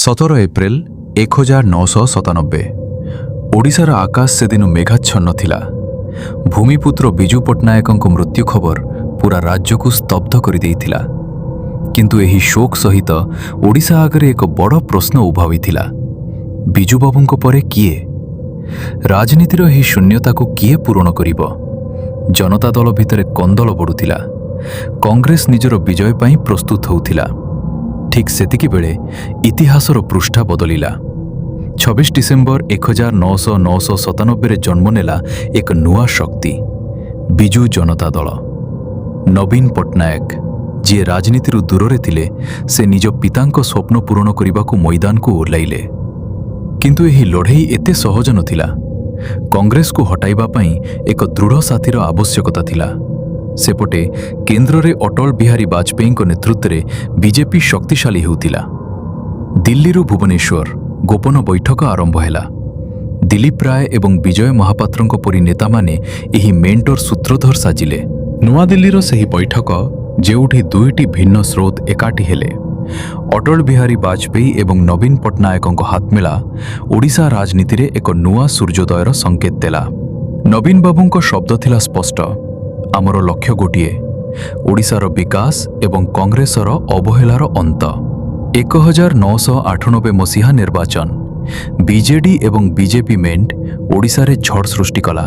17 April 1997। ଓଡ଼ିଶାର ଆକାଶ ସେଦିନ ମେଘାଚ୍ଛନ୍ନ ଥିଲା। ଭୂମିପୁତ୍ର ବିଜୁ ପଟ୍ଟନାୟକଙ୍କ ମୃତ୍ୟୁ ଖବର ପୂରା ରାଜ୍ୟକୁ ସ୍ତବ୍ଧ କରିଦେଇଥିଲା। କିନ୍ତୁ ଏହି ଶୋକ ସହିତ ଓଡ଼ିଶା ଆଗରେ ଏକ ବଡ଼ ପ୍ରଶ୍ନ ଉଭା ହୋଇଥିଲା। ବିଜୁବାବୁଙ୍କ ପରେ କିଏ? ରାଜନୀତିର ଏହି ଶୂନ୍ୟତାକୁ କିଏ ପୂରଣ କରିବ? ଜନତା ଦଳ ଭିତରେ କନ୍ଦଳ ବଢ଼ୁଥିଲା। କଂଗ୍ରେସ ନିଜର ବିଜୟ ପାଇଁ ପ୍ରସ୍ତୁତ ହେଉଥିଲା। ଠିକ୍ ସେତିକିବେଳେ ଇତିହାସର ପୃଷ୍ଠା ବଦଳିଲା। 26 ଡିସେମ୍ବର 1997ରେ ଜନ୍ମ ନେଲା ଏକ ନୂଆ ଶକ୍ତି, ବିଜୁ ଜନତା ଦଳ। ନବୀନ ପଟ୍ଟନାୟକ, ଯିଏ ରାଜନୀତିରୁ ଦୂରରେ ଥିଲେ, ସେ ନିଜ ପିତାଙ୍କ ସ୍ୱପ୍ନ ପୂରଣ କରିବାକୁ ମଇଦାନକୁ ଓହ୍ଲାଇଲେ। କିନ୍ତୁ ଏହି ଲଢ଼େଇ ଏତେ ସହଜ ନଥିଲା। କଂଗ୍ରେସକୁ ହଟାଇବା ପାଇଁ ଏକ ଦୃଢ଼ ସାଥୀର ଆବଶ୍ୟକତା ଥିଲା। ସେପଟେ କେନ୍ଦ୍ରରେ ଅଟଳ ବିହାରୀ ବାଜପେୟୀଙ୍କ ନେତୃତ୍ୱରେ ବିଜେପି ଶକ୍ତିଶାଳୀ ହେଉଥିଲା। ଦିଲ୍ଲୀରୁ ଭୁବନେଶ୍ୱର ଗୋପନ ବୈଠକ ଆରମ୍ଭ ହେଲା। ଦିଲ୍ଲୀପ ରାୟ ଏବଂ ବିଜୟ ମହାପାତ୍ରଙ୍କ ପରି ନେତାମାନେ ଏହି ମେଣ୍ଟର ସୂତ୍ରଧର ସାଜିଲେ। ନୂଆଦିଲ୍ଲୀର ସେହି ବୈଠକ, ଯେଉଁଠି ଦୁଇଟି ଭିନ୍ନ ସ୍ରୋତ ଏକାଠି ହେଲେ, ଅଟଳ ବିହାରୀ ବାଜପେୟୀ ଏବଂ ନବୀନ ପଟ୍ଟନାୟକଙ୍କ ହାତମେଳା ଓଡ଼ିଶା ରାଜନୀତିରେ ଏକ ନୂଆ ସୂର୍ଯ୍ୟୋଦୟର ସଙ୍କେତ ଦେଲା। ନବୀନ ବାବୁଙ୍କ ଶବ୍ଦ ଥିଲା ସ୍ପଷ୍ଟ, ଆମର ଲକ୍ଷ୍ୟ ଗୋଟିଏ, ଓଡ଼ିଶାର ବିକାଶ ଏବଂ କଂଗ୍ରେସର ଅବହେଳାର ଅନ୍ତ। 1998 ମସିହା ନିର୍ବାଚନ, ବିଜେଡି ଏବଂ ବିଜେପି ମେଣ୍ଟ ଓଡ଼ିଶାରେ ଝଡ଼ ସୃଷ୍ଟି କଲା।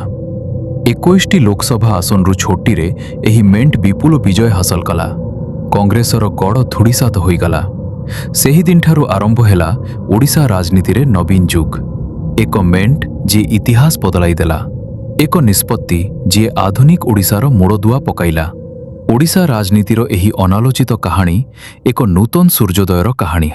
21ଟି ଲୋକସଭା ଆସନରୁ 6ଟିରେ ଏହି ମେଣ୍ଟ ବିପୁଳ ବିଜୟ ହାସଲ କଲା। କଂଗ୍ରେସର ଗଡ଼ ଧୂଳିସାତ ହୋଇଗଲା। ସେହିଦିନଠାରୁ ଆରମ୍ଭ ହେଲା ଓଡ଼ିଶା ରାଜନୀତିରେ ନବୀନ ଯୁଗ। ଏକ ମେଣ୍ଟ ଯିଏ ଇତିହାସ ବଦଳାଇ ଦେଲା। ଏକ ନିଷ୍ପତ୍ତି ଯିଏ ଆଧୁନିକ ଓଡ଼ିଶାର ମୂଳଦୁଆ ପକାଇଲା। ଓଡ଼ିଶା ରାଜନୀତିର ଏହି ଅନାଲୋଚିତ କାହାଣୀ ଏକ ନୂତନ ସୂର୍ଯ୍ୟୋଦୟର କାହାଣୀ।